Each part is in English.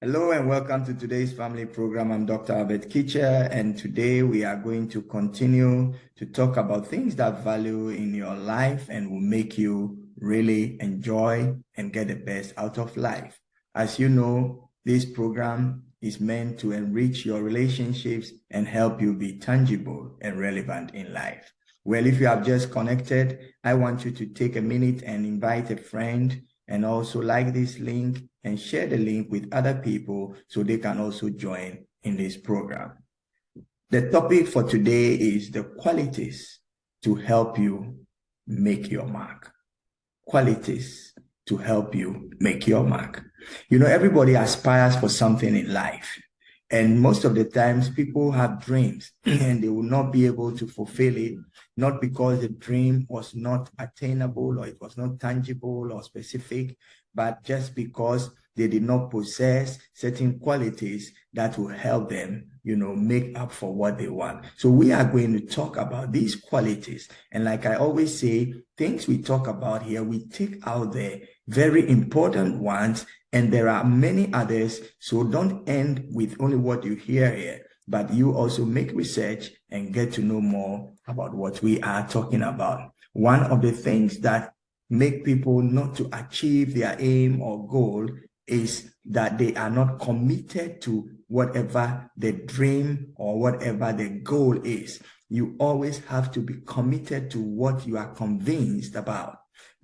Hello and welcome to today's family program. I'm Dr. Kitcher, and today we are going to continue to talk about things that value in your life and will make you really enjoy and get the best out of life. As you know, this program is meant to enrich your relationships and help you be tangible and relevant in life. Well, if you have just connected, I want you to take a minute and invite a friend and also like this link and share the link with other people so they can also join in this program. The topic for today is the qualities to help you make your mark. Qualities to help you make your mark. You know, everybody aspires for something in life. And most of the times people have dreams and they will not be able to fulfill it, not because the dream was not attainable or it was not tangible or specific, but just because they did not possess certain qualities that will help them, make up for what they want. So we are going to talk about these qualities. And like I always say, things we talk about here, we take out the very important ones, and there are many others. So don't end with only what you hear here, but you also make research and get to know more about what we are talking about. One of the things that make people not to achieve their aim or goal is that they are not committed to whatever the dream or whatever the goal is. You always have to be committed to what you are convinced about,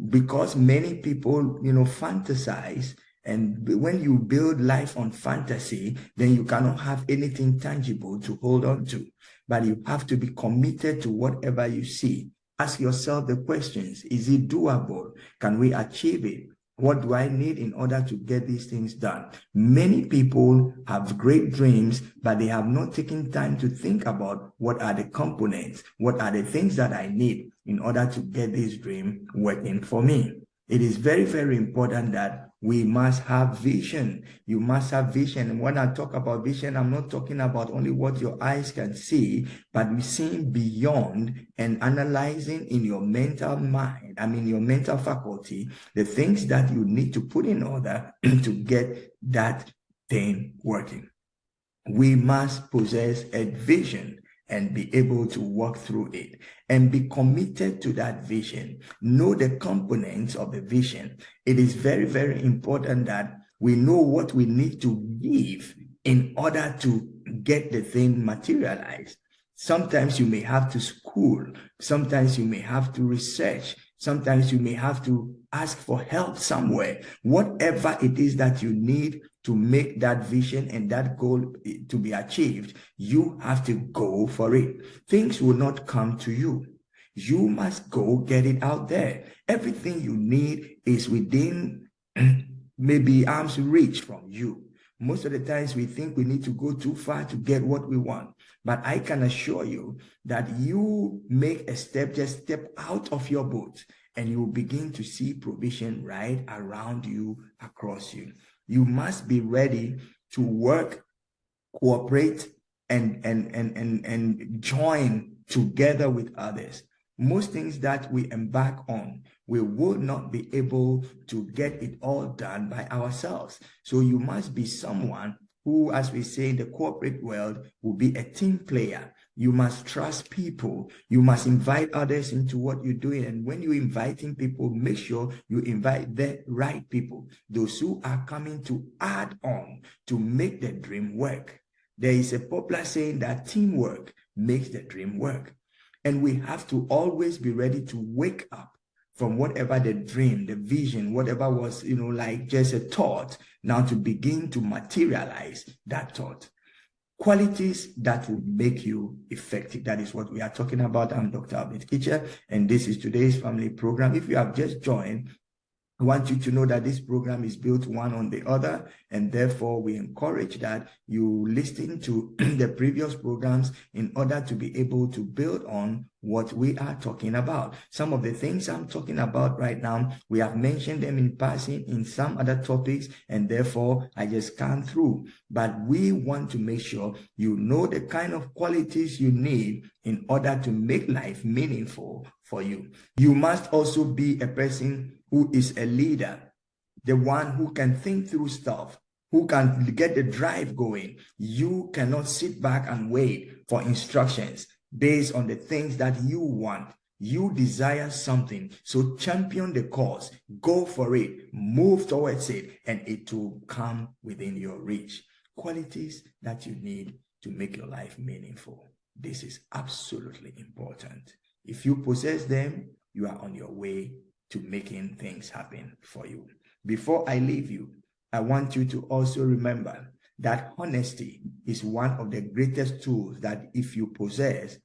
because many people, fantasize. And when you build life on fantasy, then you cannot have anything tangible to hold on to. But you have to be committed to whatever you see. Ask yourself the questions. Is it doable? Can we achieve it? What do I need in order to get these things done? Many people have great dreams, but they have not taken time to think about what are the components, what are the things that I need in order to get this dream working for me. It is very, very important that we must have vision. You must have vision. And when I talk about vision, I'm not talking about only what your eyes can see, but we're seeing beyond and analyzing in your mental mind, your mental faculty, the things that you need to put in order to get that thing working. We must possess a vision and be able to walk through it and be committed to that vision. Know the components of the vision. It is very, very important that we know what we need to give in order to get the thing materialized. Sometimes you may have to school. Sometimes you may have to research. Sometimes you may have to ask for help somewhere. Whatever it is that you need to make that vision and that goal to be achieved, you have to go for it. Things will not come to you. You must go get it out there. Everything you need is within maybe arm's reach from you. Most of the times we think we need to go too far to get what we want. But I can assure you that you make a step, just step out of your boat, and you will begin to see provision right around you, across you. You must be ready to work, cooperate, and join together with others. Most things that we embark on, we will not be able to get it all done by ourselves. So you must be someone who, as we say in the corporate world, will be a team player. You must trust people. You must invite others into what you're doing. And when you're inviting people, make sure you invite the right people, those who are coming to add on to make the dream work. There is a popular saying that teamwork makes the dream work. And we have to always be ready to wake up from whatever the dream, the vision, whatever was, like just a thought, now to begin to materialize that thought. Qualities that will make you effective. That is what we are talking about. I'm Dr. Kitcher, and this is today's family program. If you have just joined, I want you to know that this program is built one on the other, and therefore we encourage that you listen to the previous programs in order to be able to build on what we are talking about. Some of the things I'm talking about right now, we have mentioned them in passing in some other topics, and therefore I just scan through. But we want to make sure you know the kind of qualities you need in order to make life meaningful for you. You must also be a person who is a leader, the one who can think through stuff, who can get the drive going. You cannot sit back and wait for instructions based on the things that you want. You desire something, so champion the cause, go for it, move towards it, and it will come within your reach. Qualities that you need to make your life meaningful. This is absolutely important. If you possess them, you are on your way to making things happen for you. Before I leave you, I want you to also remember that honesty is one of the greatest tools that if you possess,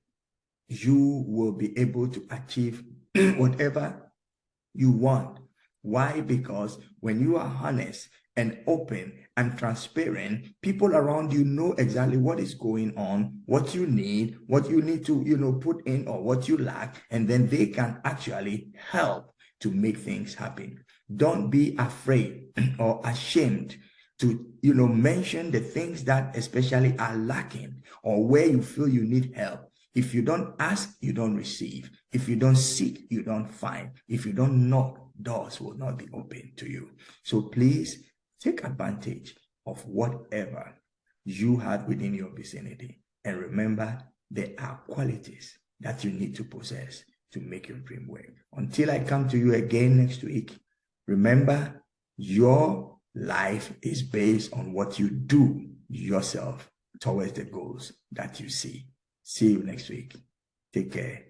you will be able to achieve whatever you want. Why? Because when you are honest and open and transparent, people around you know exactly what is going on, what you need to, put in or what you lack, and then they can actually help to make things happen. Don't be afraid or ashamed to, mention the things that especially are lacking or where you feel you need help. If you don't ask, you don't receive. If you don't seek, you don't find. If you don't knock, doors will not be open to you. So please take advantage of whatever you have within your vicinity. And remember, there are qualities that you need to possess to make your dream work. Until I come to you again next week, remember, your life is based on what you do yourself towards the goals that you see. See you next week. Take care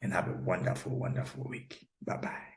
and have a wonderful, wonderful week. Bye-bye.